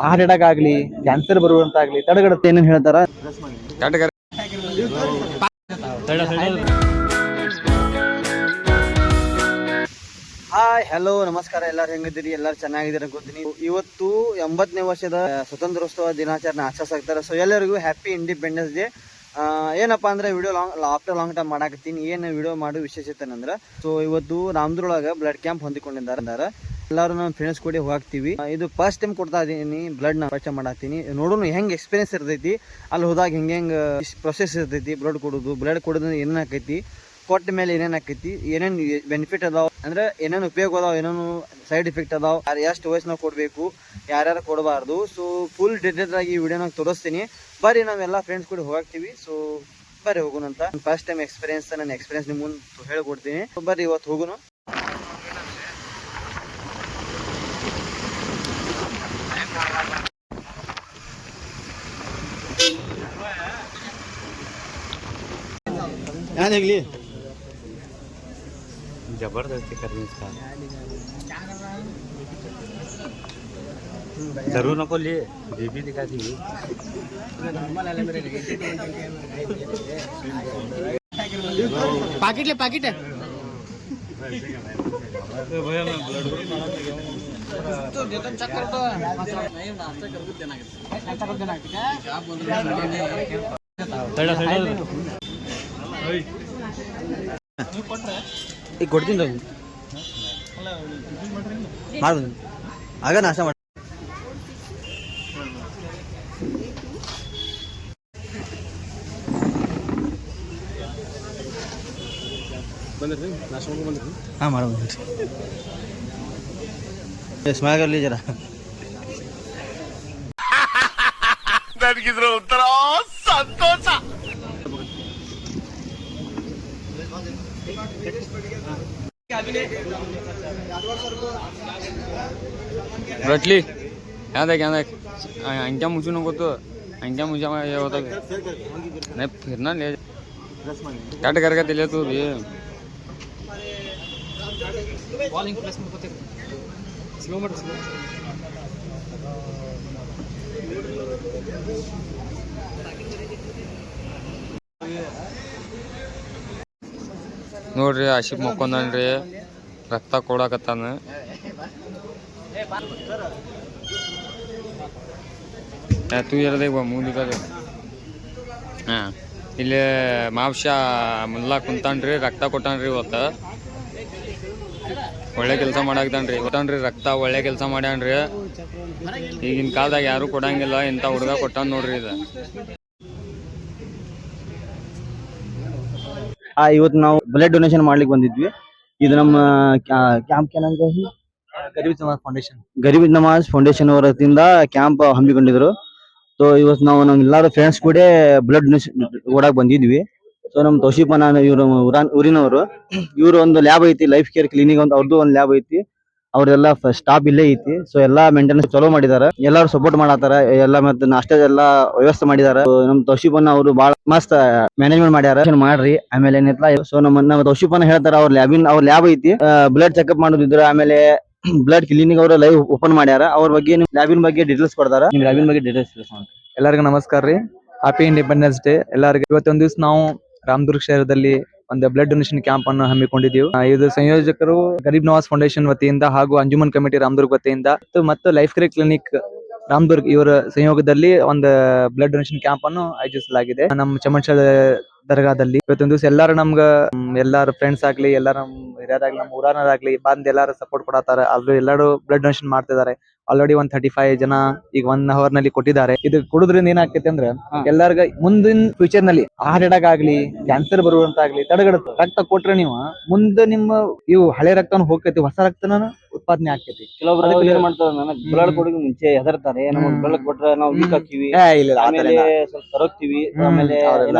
Heart attack ಆಗ್ಲಿ, cancer ಬರುವಂತಾಗ್ಲಿ ತಡೆಗಡುತ್ತೆ. ಏನೇನು ಹೇಳ್ತಾರ? ಹಾಯ್, ಹಲೋ, ನಮಸ್ಕಾರ. ಎಲ್ಲಾರು ಹೆಂಗಿದ್ದೀರಿ? ಎಲ್ಲಾರು ಚೆನ್ನಾಗಿದ್ದೀರ ಗೊತ್ತೀನಿ. ಇವತ್ತು 80ನೇ ವರ್ಷದ ಸ್ವತಂತ್ರೋತ್ಸವ ದಿನಾಚರಣೆ ಆಚರಿಸಾಕ್ತಾರೆ. ಸೊ ಎಲ್ಲರಿಗೂ ಹ್ಯಾಪಿ ಇಂಡಿಪೆಂಡೆನ್ಸ್ ಡೇ. ಏನಪ್ಪಾ ಅಂದ್ರೆ ವಿಡಿಯೋ ಆಫ್ಟರ್ ಲಾಂಗ್ ಟೈಮ್ ಮಾಡಾಕತ್ತೀನಿ. ಏನು ವಿಡಿಯೋ ಮಾಡೋ ವಿಶೇಷತೆ ಅಂದ್ರೆ, ಸೊ ಇವತ್ತು ರಾಮದುರ್ಳಾಗ ಬ್ಲಡ್ ಕ್ಯಾಂಪ್ ಹೊಂದಿಕೊಂಡಿದ್ದಾರೆ. ಎಲ್ಲರೂ ನಮ್ಮ ಫ್ರೆಂಡ್ಸ್ ಕೂಡ ಹೋಗ್ತೀವಿ. ಇದು ಫಸ್ಟ್ ಟೈಮ್ ಕೊಡ್ತಾ ಇದೀನಿ ಬ್ಲಡ್ ನ ಪರಿಚಯ ಮಾಡಾಕ್ತೀನಿ. ನೋಡೋಣ ಹೆಂಗ್ ಎಕ್ಸ್ಪೀರಿಯನ್ಸ್ ಇರ್ತೈತಿ, ಅಲ್ಲಿ ಹೋದಾಗ ಹೆಂಗ್ ಪ್ರೊಸೆಸ್ ಇರ್ತೈತಿ, ಬ್ಲಡ್ ಕೊಡೋದು ಏನೇನ್ ಆಕೈತಿ, ಕೊಟ್ಟ ಮೇಲೆ ಏನೇನ್ ಆಕೈತಿ, ಏನೇನ್ ಬೆನಿಫಿಟ್ ಅದಾವ ಅಂದ್ರೆ ಏನೇನು ಉಪಯೋಗ ಅದಾವ, ಏನೇನು ಸೈಡ್ ಎಫೆಕ್ಟ್ ಅದಾವ, ಎಷ್ಟು ವಯಸ್ಸಿನಾಗ ಕೊಡಬೇಕು, ಯಾರ್ಯಾರು ಕೊಡಬಾರ್ದು. ಸೊ ಫುಲ್ ಡೀಟೇಲ್ ಆಗಿ ಈ ವಿಡಿಯೋನಾಗ ತೋರಿಸ್ತೀನಿ. ಬರ್ರಿ ನಾವೆಲ್ಲ ಫ್ರೆಂಡ್ಸ್ ಕೂಡ ಹೋಗ್ತೀವಿ. ಸೊ ಬರ್ರಿ ಹೋಗೋಣ ಅಂತ. ಫಸ್ಟ್ ಟೈಮ್ ಎಕ್ಸ್ಪೀರಿಯನ್ಸ್, ನನ್ನ ಎಕ್ಸ್ಪೀರಿಯನ್ಸ್ ನಿಮ್ ಮುಂದೆ ಹೇಳ್ಕೊಡ್ತೀನಿ. ಬರ್ರಿ ಇವತ್ತು ಹೋಗೋಣ. यानी जबरदस्ती करनी इसका जरूर नको लिए बीबी दिखा दी पाकिट ले पाकिट है भैया मैं ब्लड तो देता चेक कर दो नहीं नाश्ता कर देना ठीक है क्या बोल रहे हैं ಈಗ ಕೊಡ್ತೀನಿ ಮಾಡು ಆಗ ನಾಶ ಮಾಡಿ ಬಂದ್ರಿ ನಾಶ ಮಾಡ್ಕೊಂಡು ಬಂದ್ರಿ. ಹಾಂ ಮಾಡೋ ಸ್ಮೈಲ್ ಕರ್ಲಿ ಜರ ನನಗಿದ್ರ ಒಂಥರ ಸಂತೋಷ. रटली याद है अंक्या मुझे नको तो अंक्या मुझे ये होता नहीं फिर ना ले कट करके दिले तू भी ನೋಡ್ರಿ ಆಶಿಫ್ ಮಕ್ಕೊಂದನ್ರಿ ರಕ್ತ ಕೊಡಾಕತ್ತಾನ. ತೂ ಇರದೇವ ಮುಂದಿಗೆ ಹಾಂ ಇಲ್ಲಿ ಮಾಂಸ ಮುಲ್ಲಾ ಕುಂತಾನ್ರಿ, ರಕ್ತ ಕೊಟ್ಟಾನ್ರಿ. ಇವತ್ತು ಒಳ್ಳೆ ಕೆಲಸ ಮಾಡಾಕ್ತಾನ್ರಿ. ಕೊಟ್ಟಾನ್ರಿ ರಕ್ತ, ಒಳ್ಳೆ ಕೆಲಸ ಮಾಡ್ಯಾನ್ರಿ. ಈಗಿನ ಕಾಲದಾಗ ಯಾರು ಕೊಡಂಗಿಲ್ಲ, ಇಂಥ ಹುಡುಗ ಕೊಟ್ಟಾನ ನೋಡ್ರಿ. ಇದು ಇವತ್ತು ನಾವು ಬ್ಲಡ್ ಡೊನೇಷನ್ ಮಾಡ್ಲಿಕ್ಕೆ ಬಂದಿದ್ವಿ. ಇದು ನಮ್ಮ ಕ್ಯಾಂಪ್ ಗರೀಬ್ ನವಾಜ್ ಫೌಂಡೇಶನ್ ಅವರಿಂದ ಕ್ಯಾಂಪ್ ಹಮ್ಮಿಕೊಂಡಿದ್ರು. ಸೊ ಇವತ್ತು ನಾವು ಎಲ್ಲಾರು ಫ್ರೆಂಡ್ಸ್ ಕೂಡ ಬ್ಲಡ್ ಡೊನೇಷನ್ ಕೊಡಾಕ್ ಬಂದಿದ್ವಿ. ಸೊ ನಮ್ ತೌಶಿಫನ ಇವ್ರು ಊರಿನವರು. ಇವ್ರು ಒಂದು ಲ್ಯಾಬ್ ಐತಿ, ಲೈಫ್ ಕೇರ್ ಕ್ಲಿನಿಕ್ ಅಂತ ಅವ್ರದ್ದು ಒಂದು ಲ್ಯಾಬ್ ಐತಿ. ಅವ್ರೆಲ್ಲ ಸ್ಟಾಫ್ ಇಲ್ಲೇ ಐತಿ. ಸೊ ಎಲ್ಲಾ ಮೇಂಟೆನೆನ್ಸ್ ಚಲೋ ಮಾಡಿದಾರ, ಎಲ್ಲಾರು ಸಪೋರ್ಟ್ ಮಾಡತ್ತಾರ. ಎಲ್ಲ ಮತ್ತೆ ನಾಷ್ಟ ಎಲ್ಲಾ ವ್ಯವಸ್ಥೆ ಮಾಡಿದಾರ. ನಮ್ ತೌಶಿಫನ ಅವರು ಬಹಳ ಮಸ್ತ್ ಮ್ಯಾನೇಜ್ಮೆಂಟ್ ಮಾಡ್ಯಾರ. ಮಾಡ್ರಿ ಆಮೇಲೆ ಏನಿಲ್ಲ. ಸೊ ನಮ್ಮ ತೌಶಿಫನ ಹೇಳ್ತಾರ ಅವ್ರ ಲ್ಯಾಬ್ ಐತಿ, ಬ್ಲಡ್ ಚೆಕ್ಅಪ್ ಮಾಡೋದಿದ್ರ, ಆಮೇಲೆ ಬ್ಲಡ್ ಕ್ಲಿನಿಕ್ ಅವರು ಲೈವ್ ಓಪನ್ ಮಾಡ್ಯಾರ. ಅವ್ರ ಬಗ್ಗೆ ಲ್ಯಾಬಿನ ಬಗ್ಗೆ ಡೀಟೇಲ್ಸ್ ಕೊಡ್ತಾರ. ನಿಮ್ ಲ್ಯಾಬಿನ ಬಗ್ಗೆ ಡೀಟೇಲ್ಸ್ ಎಲ್ಲರಿಗೂ ನಮಸ್ಕಾರ ರೀ. ಹ್ಯಾಪಿ ಇಂಡಿಪೆಂಡೆನ್ಸ್ ಡೇ ಎಲ್ಲರಿಗೂ. ಇವತ್ತೊಂದ್ ದಿವಸ ನಾವು ರಾಮದುರ್ಗ ಶಹರದಲ್ಲಿ ಒಂದು ಬ್ಲಡ್ ಡೊನೇಷನ್ ಕ್ಯಾಂಪ್ ಅನ್ನು ಹಮ್ಮಿಕೊಂಡಿದ್ದೀವಿ. ಇದು ಸಂಯೋಜಕರು ಗರೀಬ್ ನವಾಜ್ ಫೌಂಡೇಶನ್ ವತಿಯಿಂದ ಹಾಗೂ ಅಂಜುಮನ್ ಕಮಿಟಿ ರಾಮದುರ್ಗ ವತಿಯಿಂದ ಮತ್ತು ಲೈಫ್ ಕೇರ್ ಕ್ಲಿನಿಕ್ ರಾಮದುರ್ಗ್ ಇವರ ಸಂಯೋಗದಲ್ಲಿ ಒಂದು ಬ್ಲಡ್ ಡೊನೇಷನ್ ಕ್ಯಾಂಪ್ ಅನ್ನು ಆಯೋಜಿಸಲಾಗಿದೆ ನಮ್ಮ ಚಮನ್ಶಾಲ ದರ್ಗಾದಲ್ಲಿ. ಇವತ್ತೊಂದು ದಿವಸ ಎಲ್ಲಾರು ನಮ್ಗ ಎಲ್ಲಾರು ಫ್ರೆಂಡ್ಸ್ ಆಗ್ಲಿ, ಎಲ್ಲಾರು ನಮ್ ಹಿರಿಯರಾಗ್ಲಿ, ನಮ್ಮ ಊರಾನಾಗ್ಲಿ ಬಂದ್ ಎಲ್ಲಾರು ಸಪೋರ್ಟ್ ಕೊಡತಾರ. ಅಲ್ಲೂ ಎಲ್ಲಾರು ಬ್ಲಡ್ ಡೊನೇಷನ್ ಮಾಡ್ತಿದ್ದಾರೆ. ಆಲ್ರೆಡಿ 135 ಜನ ಈಗ 1 hour ನಲ್ಲಿ ಕೊಟ್ಟಿದ್ದಾರೆ. ಇದು ಕೊಡುದ್ರಿಂದ ಏನಾಗ್ತೈತೆ ಅಂದ್ರೆ ಎಲ್ಲರಿಗ ಮುಂದಿನ ಫ್ಯೂಚರ್ ನಲ್ಲಿ ಹಾರ್ಟ್ ಅಟ್ಯಾಕ್ ಆಗ್ಲಿ, ಕ್ಯಾನ್ಸರ್ ಬರುವಂತಾಗ್ಲಿ ತಡೆಗಡುತ್ತೆ. ರಕ್ತ ಕೊಟ್ರೆ ನೀವು ಮುಂದೆ ನಿಮ್ಮ ಇವು ಹಳೆ ರಕ್ತನ ಹೋಗ್ತೈತಿ, ಹೊಸ ರಕ್ತನ ಉತ್ಪಾದನೆ ಆಗ್ತೈತಿ. ಕೆಲವೊಬ್ರು ಏನ್ ಮಾಡ್ತಾರ, ನನಗ್ ಬ್ಲಡ್ ಕೊಡೋಕೆ ಮುಂಚೆ ಹೆದರ್ತಾರೆ. ನಮಗ್ ಬ್ಲಡ್ ಕೊಟ್ರೆ ನಾವು ವೀಕ್ ಹಾಕಿವಿ, ಆಮೇಲೆ ಸ್ವಲ್ಪ ತರಕ್ತಿವಿ, ಆಮೇಲೆ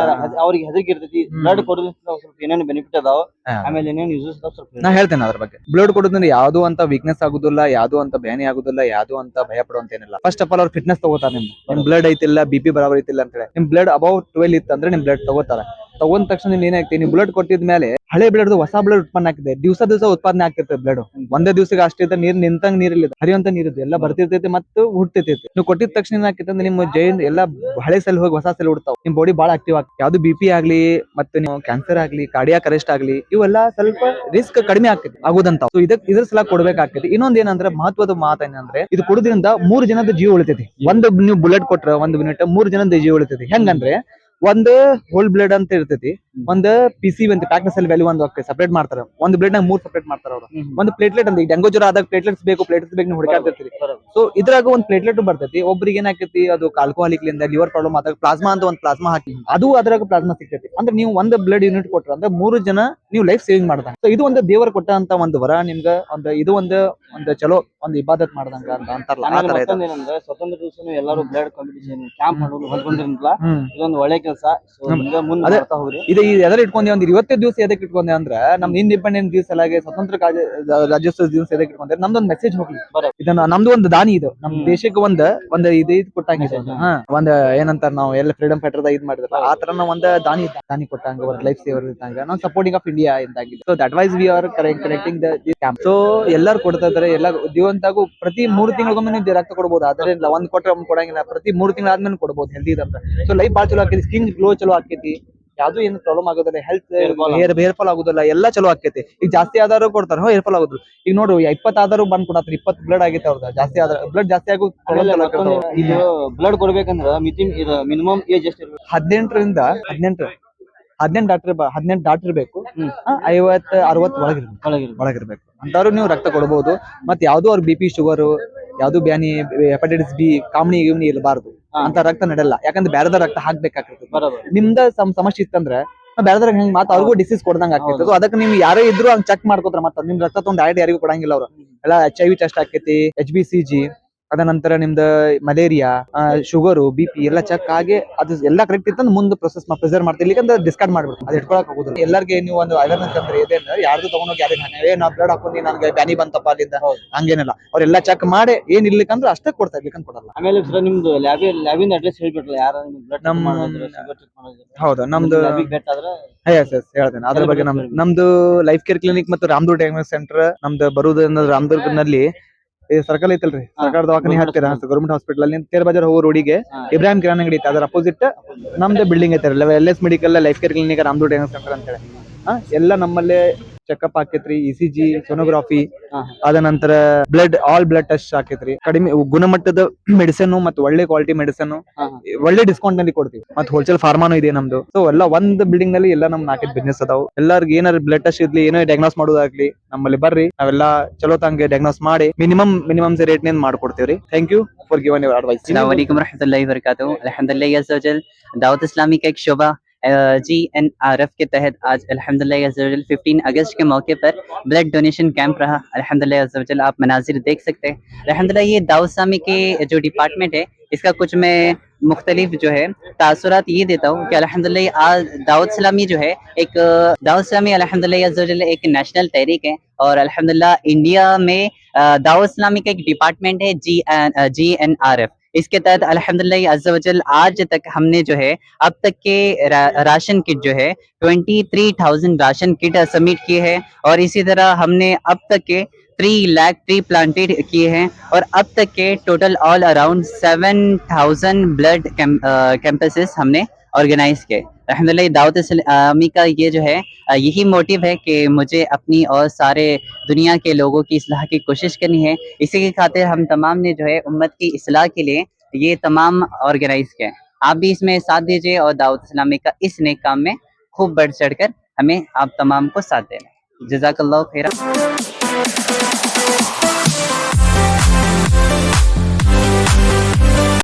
ಅವ್ರಿಗೆ ಹೆದರಿಕೆ ಇರ್ತೈತಿ. ಬ್ಲಡ್ ಕೊಡೋದ್ರಿಂದ ಸ್ವಲ್ಪ ಏನೇನು ಬೆನಿಫಿಟ್ ಅದಾವ, ಆಮೇಲೆ ಏನೇನು ಯೂಸಸ್ ಅದಾವ ಸ್ವಲ್ಪ ನಾ ಹೇಳ್ತೇನೆ ಅದ್ರ ಬಗ್ಗೆ. ಬ್ಲಡ್ ಕೊಡೋದ್ರಿಂದ ಯಾವ್ದು ಅಂತ ವೀಕ್ನೆಸ್ ಆಗುದಿಲ್ಲ, ಯಾವ್ದು ಅಂತ ಬೇನೆ ಆಗುದಿಲ್ಲ, ಯಾವ್ದು ಅಂತ ಭಯ ಪಡುವಂತೇನಿಲ್ಲ. ಫಸ್ಟ್ ಆಫ್ ಆಲ್ ಅವ್ರು ಫಿಟ್ನೆಸ್ ತಗೋತಾರ. ನಿಮ್ ಬ್ಲಡ್ ಐತಿಲ್ಲ, BP ಬರಾಬರ್ ಐತಿಲ್ಲ ಅಂತ ಹೇಳಿ ನಿಮ್ ಬ್ಲಡ್ ಅಬೌವ್ 12 ಇತ್ತು ಅಂದ್ರೆ ನಿಮ್ ಬ್ಲಡ್ ತಗೋತಾರ. ತಗೊಂಡ ತಕ್ಷಣ ನೀನ್ ಏನಾಗ್ತಿ ನೀವು ಬ್ಲಡ್ ಕೊಟ್ಟಿದ ಮೇಲೆ ಹಳೆ ಬ್ಲಡ್ ಹೊಸ ಬ್ಲಡ್ ಉತ್ಪನ್ನ ಆಗ್ತಿದೆ, ದಿವಸ ಉತ್ಪಾದನೆ ಆಗ್ತಿರ್ತದೆ ಬ್ಲಡ್. ಒಂದೇ ದಿವಸಕ್ಕೆ ಅಷ್ಟೇ ನೀರ್ ನಿಂತಂಗ್ ನೀರಿಲ್ಲ, ಹರಿಯುವಂತ ನೀರಿದ್ದು ಎಲ್ಲ ಬರ್ತಿರ್ತೈತಿ ಮತ್ತು ಹುಟ್ಟತೈತಿ. ನೀವು ಕೊಟ್ಟಿದ ತಕ್ಷಣ ಏನಾಗ್ತೈತೆ ಅಂದ್ರೆ ನಿಮ್ಮ ಜೈನ್ ಎಲ್ಲ ಹಳೆ ಸೆಲ್ ಹೋಗಿ ಹೊಸ ಸೆಲ್ ಹುಡ್ತಾವ್, ನಿಮ್ ಬಾಡಿ ಬಹಳ ಆಕ್ಟಿವ್ ಆಗ್ತದೆ. ಯಾವ್ದು BP ಆಗ್ಲಿ ಮತ್ತೆ ನೀವು ಕ್ಯಾನ್ಸರ್ ಆಗ್ಲಿ ಕಾರ್ಡಿಯಾಕ್ ಅರೆಸ್ಟ್ ಆಗ್ಲಿ ಇವೆಲ್ಲ ಸ್ವಲ್ಪ ರಿಸ್ಕ್ ಕಡಿಮೆ ಆಗ್ತೈತಿ ಆಗುದಂತ. ಸೊ ಇದ್ರ ಸಲ ಕೊಡ್ಬೇಕಾಗ್ತೈತಿ. ಇನ್ನೊಂದ್ ಏನಂದ್ರೆ ಮಹತ್ವದ ಮಾತು ಏನಂದ್ರೆ ಇದು ಕೊಡೋದ್ರಿಂದ 3 ಜನದ ಜೀವ ಉಳಿತೈತಿ. ಒಂದು ನೀವು ಬುಲೆಟ್ ಕೊಟ್ರ 1 ಮಿನಿಟ್ 3 ಜನದ ಜೀವ ಉಳಿತೈತಿ. ಹೆಂಗಂದ್ರೆ ಒಂದು ಹೋಲ್ ಬ್ಲಡ್ ಅಂತ ಇರ್ತೈತಿ, ಒಂದು PCV ಅಂತ ಪ್ಯಾಕ್ನ ಸೆಲ್ ವ್ಯಾಲ್ಯೂ ಒಂದು ಸಪರೇಟ್ ಮಾಡ್ತಾರ. ಒಂದು ಬ್ಲಡ್ ನಾಗ 3 ಸಪರೇಟ್ ಮಾಡ್ತಾರ ಅವ್ರು. ಒಂದು ಪ್ಲೇಟ್ಲೆಟ್ ಅಂತ ಡೆಂಗು ಜ್ವರ ಆದಾಗ ಪ್ಲೇಟ್ಲೆಟ್ಸ್ ಬೇಕು ನೀವು ಹುಡುಕಾಡ್ತಿರ್ತೀರಿ. ಸೊ ಇದ್ರಾಗ ಒಂದು ಪ್ಲೇಟ್ಲೆಟ್ ಬರ್ತೈತಿ. ಒಬ್ರಿಗೆ ಏನಾಗ್ತೈತಿ ಅದು ಆಲ್ಕೋಹಾಲಿಕ್ ಲಿವರ್ ಪ್ರಾಬ್ಲಮ್ ಆದಾಗ ಪ್ಲಾಸ್ಮಾ ಅಂತ ಒಂದು ಪ್ಲಾಸ್ಮಾ ಹಾಕಿ ಅದು ಅದ್ರಾಗ ಪ್ಲಾಸ್ಮಾ ಸಿಗ್ತೈತಿ. ಅಂದ್ರೆ ನೀವು ಒಂದು ಬ್ಲಡ್ ಯೂನಿಟ್ ಕೊಟ್ರ ಅಂದ್ರೆ 3 ಜನ ನೀವು ಲೈಫ್ ಸೇವಿಂಗ್ ಮಾಡ್ದಂಗ. ಸೊ ಇದು ಒಂದು ದೇವರ ಕೊಟ್ಟಂತ ಒಂದು ವರ ನಿಮ್ಗ. ಇದು ಒಂದು ಚಲೋ ಒಂದು ಇಬಾದತ್ ಮಾಡ್ದಂಗ ಅಂತ ಅಂತಾರಲ್ಲ ಆ ತರ ಇದೆ. ಏನಂದ್ರೆ ಸ್ವತಂತ್ರ ದಿವಸ ಎಲ್ಲರೂ ಬ್ಲಡ್ ಕಾಂಪಿಟೇಷನ್ ಕ್ಯಾಂಪ್ ಮಾಡೋದು ಹೊಂದ್ಕೊಂಡಿರಲ್ಲ, ಇದೊಂದು ಒಳ್ಳೆ ಕೆಲಸ. ಮುಂದೆ ಹೋಗ್ರಿ. ಇದು ಎದರ್ ಇಟ್ಕೊಂಡೆ ಅಂದ್ರೆ 20 ದಿವಸ ಎದಕ್ಕೆ ಇಟ್ಕೊಂಡೆ ಅಂದ್ರೆ ನಮ್ದು ಇಂಡಿಪೆಂಡೆನ್ಸ್ ದಿವಸ ಅಲ್ಲಾಗೆ ಸ್ವತಂತ್ರ ರಾಜ್ಯೋತ್ಸವ ದಿವಸ ಎದಕ್ಕೆ ಇಟ್ಕೊಂಡ್ರೆ ನಮ್ದೊಂದು ಮೆಸೇಜ್ ಹೋಗ್ಲಿ. ಇದನ್ನ ನಮ್ದು ಒಂದು ದಾನಿ ಇದು ನಮ್ ದೇಶಕ್ಕೆ ಒಂದು ಇದು ಕೊಟ್ಟಂಗಿದೆ. ಒಂದ್ ಏನಂತಾರ ನಾವು ಎಲ್ಲ ಫ್ರೀಡಮ್ ಫೈಟರ್ ಇದ್ ಮಾಡಿದ್ರ ಆ ತರ ನಾವು ಒಂದು ದಾನಿ ಕೊಟ್ಟಂಗ ಒಂದು ಲೈಫ್ ಸೇವರ್ ಇದ್ದಂಗ ನಾವು ಸಪೋರ್ಟಿಂಗ್ ಆಫ್ ಇಂಡಿಯಾ ಇದ್ದಾಗಿದೆ. So that wise we are connecting the camp. So ಎಲ್ಲರೂ ಕೊಡ್ತಾ ಇದಾರೆ. ಎಲ್ಲ ಜೀವಂತಾಗೂ ಪ್ರತಿ 3 ತಿಂಗಳಿಗೊಮ್ಮೆ ನೀವು ರಕ್ತ ಕೊಡಬಹುದು. ಅದರಿಂದ ಒಂದ್ ಕೊಟ್ರೆ ಒಂದ್ ಕೊಡಂಗಿಲ್ಲ, ಪ್ರತಿ 3 ತಿಂಗಳ ಆದ್ಮೇಲೆ ಕೊಡಬಹುದು ಹೆಲ್ದಿ ಇದಂತ. ಸೊ ಲೈಫ್ ಬಾಳ ಚಲೋ ಆಕೈತಿ, ಸ್ಕಿನ್ ಗ್ಲೋ ಚಲೋ ಆಕೈತಿ, ಯಾವ್ದು ಏನು ಪ್ರಾಬ್ಲಮ್ ಆಗೋದಿಲ್ಲ, ಹೆಲ್ತ್ ಹೇರ್ ಫಾಲ್ ಆಗುದಿಲ್ಲ, ಎಲ್ಲಾ ಚಲೋ ಆಕೈತಿ. ಈಗ ಜಾಸ್ತಿ ಆದಾರು ಕೊಡ್ತಾರ ಹೇರ್ ಫಾಲ್ ಆಗುದಿಲ್ಲ. ಈಗ ನೋಡು 20 ಆದಾರು ಬಂದ್ ಕೊಡತ್ರಿ, 20 ಬ್ಲಡ್ ಆಗೈತೆ ಅವ್ರದ್ದು. ಜಾಸ್ತಿ ಆದ್ರ ಬ್ಲಡ್ ಜಾಸ್ತಿ ಆಗೋ ಇದು ಬ್ಲಡ್ ಕೊಡ್ಬೇಕಂದ್ರ ಮಿನಿಮಮ್ ಏಜ್ ಎಷ್ಟು ಇರ್ಬೇಕು? 18 ಡಾಕ್ಟರ್ ಬೇಕು. 50-60 ಒಳಗಿರ್ಬೇಕು ಅಂತವ್ರು ನೀವು ರಕ್ತ ಕೊಡಬಹುದು. ಮತ್ತೆ ಯಾವ್ದು ಅವ್ರ BP ಶುಗರ್ ಯಾವ್ದು ಬ್ಯಾನಿ ಹೆಪಟೈಟಿಸ್ B ಕಾಮಣಿ ಇರಬಾರ್ದು ಅಂತ ರಕ್ತ ನಡೆಯಲ್ಲ. ಯಾಕಂದ್ರೆ ಬೇರೆದ ರಕ್ತ ಹಾಕ್ಬೇಕಾಗ್ತದೆ. ನಿಮ್ದ ಸಮಸ್ಯೆ ಇತ್ತಂದ್ರೆ ಬೇರೆದ್ರ ಹೆಂಗ್ ಮಾತ್ರ ಅವ್ರಿಗೂ ಡಿಸೀಸ್ ಕೊಡ್ದಂಗ ಆಗ್ತೈತೆ. ಸೊ ಅದಕ್ಕೆ ನೀವು ಯಾರೇ ಇದ್ರು ಹಂಗ್ ಚೆಕ್ ಮಾಡ್ಕೋತಾರ. ಮತ್ತೆ ನಿಮ್ ರಕ್ತ ತಗೊಂಡ್ ಡೈರೆಕ್ಟ್ ಯಾರಿಗೂ ಕೊಡಂಗಿಲ್ಲ ಅವ್ರು. ಎಲ್ಲ HIV ಟೆಸ್ಟ್ ಆಕೈತಿ, HBCG, ಅದ ನಂತರ ನಿಮ್ದ ಮಲೇರಿಯಾ, ಶುಗರು BP ಎಲ್ಲ ಚೆಕ್ ಆಗಿ ಅದು ಎಲ್ಲ ಕರೆಕ್ಟ್ ಇತ್ತು ಮುಂದೆ ಪ್ರೊಸೆಸ್ ಪ್ರಿಸರ್ವ್ ಮಾಡ್ತಿರ್ಲಿ ಅಂದ್ರೆ ಡಿಸ್ಕಾರ್ಡ್ ಮಾಡ್ಬಿಡ್ತು. ಅದು ಇಟ್ಕೊಳಕ್ ಹೋಗುದು. ಎಲ್ಲರಿಗೆ ನೀವು ಒಂದು ಅವೇರ್ನೆಸ್ ಅಂದ್ರೆ ಇದೇನ ಯಾರ್ದು ತಗೊಂಡೋಗಿ ಯಾರಿಗೆ ನಾ ಬ್ಲಡ್ ಹಾಕೊಂಡಿ ನನ್ಗೆ ಬ್ಯಾನಿ ಬಂತಪ್ಪ ಅಲ್ಲಿಂದ ಹಂಗೇನಿಲ್ಲ. ಅವ್ರೆಲ್ಲ ಚೆಕ್ ಮಾಡಿ ಏನ್ ಇರ್ಲಿಕ್ಕಂದ್ರೆ ಅಷ್ಟೇ ಕೊಡ್ತಾ ಇರ್ಲಿಕ್ಕಂತ ಕೊಡಲ್ಲ. ಆಮೇಲೆ ನಿಮ್ದು ಲ್ಯಾಬಿನ ಅಡ್ರೆಸ್ ಹೇಳ್ಬಿಟ್ರಲ್ಲ, ಯಾರು ಹೌದು ನಮ್ದು ಹೇಳ್ತೇನೆ ಅದ್ರ ಬಗ್ಗೆ. ನಮ್ದು ಲೈಫ್ ಕೇರ್ ಕ್ಲಿನಿಕ್ ಮತ್ತು ರಾಮದುರ್ಗ ಡಯಾಗ್ನೋಸ್ ಸೆಂಟರ್ ನಮ್ದು ಬರುವುದು ರಾಮದುರ್ಗನಲ್ಲಿ ಸರ್ಕಲ್ ಐತಲ್ರಿ, ಸರ್ಕಾರ ದವಾಖಾನೆ ಹತ್ತಿರ ಗೌರ್ಮೆಂಟ್ ಹಾಸ್ಪಿಟಲ್ ಅಲ್ಲಿ ತೇರ್ ಬಜಾರ್ ಹೋಗೋ ರೋಡಿಗೆ ಇಬ್ರಾಹಿಂ ಕಿರಾಣಿ ಅಂಗಡಿ ಐತೆ. ಅದರ ಅಪೋಸಿಟ್ ನಮ್ದು ಬಿಲ್ಡಿಂಗ್ ಐತೆ LS medical life care clinic Ramdurg diagnose centre ಅಂತ ಹೇಳಿ. ಎಲ್ಲ ನಮ್ಮಲ್ಲೇ ಚೆಕ್ಅಪ್ ಆಕೈತ್ರಿ, ECG, ಸೋನೋಗ್ರಾಫಿ, ಅದ ನಂತರ ಆಲ್ ಬ್ಲಡ್ ಟೆಸ್ಟ್ ಆಕೈತ್ರಿ. ಕಡಿಮೆ ಗುಣಮಟ್ಟದ ಮೆಡಿಸಿನ್ ಮತ್ತು ಒಳ್ಳೆ ಕ್ವಾಲಿಟಿ ಮೆಡಿಸಿನ್ ಒಳ್ಳೆ ಡಿಸ್ಕೌಂಟ್ ನಲ್ಲಿ ಕೊಡ್ತೀವಿ. ಮತ್ತೆ ಹೋಲ್ಸೇಲ್ ಫಾರ್ಮಾನು ಇದೆ ನಮ್ದು. ಸೊ ಎಲ್ಲ ಒಂದ್ ಬಿಲ್ಡಿಂಗ್ ನಲ್ಲಿ ಎಲ್ಲ ನಮ್ 4 ಬಿಸ್ನೆಸ್ ಅದಾವು. ಎಲ್ಲಾರ್ಗ ಏನಾರ ಬ್ಲಡ್ ಟೆಸ್ಟ್ ಇರ್ಲಿ, ಏನೋ ಡಯಾಗ್ನೋಸ್ ಮಾಡೋದಾಗ್ಲಿ ನಮ್ಮಲ್ಲಿ ಬರ್ರಿ, ನಾವೆಲ್ಲ ಚಲೋ ತಂಗೆ ಡಯಾಗ್ನೋಸ್ ಮಾಡಿ ಮಿನಿಮಮ್ ರೇಟ್ ನೇನ್ ಮಾಡ್ಕೊಡ್ತೀವ್ರಿ. Thank you for giving your advice. अस्सलाम वालेकुम रहमतुल्लाहि व बरकातहू। अल्हम्दुलिल्लाह अज़्ज़ा वजल दावत इस्लामी का एक शोबा GNRF के तहत आज अल्हम्दुलिल्लाह अज़्ज़ा वजल 15 अगस्त के मौके पर ब्लड डोनेशन कैंप रहा। अल्हम्दुलिल्लाह अज़्ज़ा वजल आप मनाजिर देख सकते हैं। अल्हम्दुलिल्लाह ये दावत इस्लामी के जो डिपार्टमेंट है इसका कुछ मैं मुख्तलिफ जो है तासुरात ये देता हूँ कि अल्हम्दुलिल्लाह आज दावत इस्लामी जो है एक दावत इस्लामी अल्हम्दुलिल्लाह अज़्ज़ा वजल एक नेशनल तहरीक है और अल्हम्दुलिल्लाह इंडिया में दावत इस्लामी का एक डिपार्टमेंट है GNRF। इसके तहत अल्हम्दुलिल्लाह अज़्ज़ा वजल आज तक हमने जो है अब तक के राशन किट जो है 23,000 राशन किट सबमिट किए हैं और इसी तरह हमने अब तक के 3 लाख ट्री प्लांटेड किए हैं और अब तक के total all around 7,000 blood campuses हमने ऑर्गेनाइज किए। अल्हम्दुलिल्लाह दावत इस्लामी का ये जो है यही मोटिव है कि मुझे अपनी और सारे दुनिया के लोगों की इस्लाह की कोशिश करनी है। इसी के खातिर हम तमाम ने जो है उम्मत की इस्लाह के लिए ये तमाम ऑर्गेनाइज किए। आप भी इसमें साथ दीजिए और दावत इस्लामी का इस नेक काम में खूब बढ़ चढ़ कर हमें आप तमाम को साथ देना। जज़ाकल्लाहु खैरा।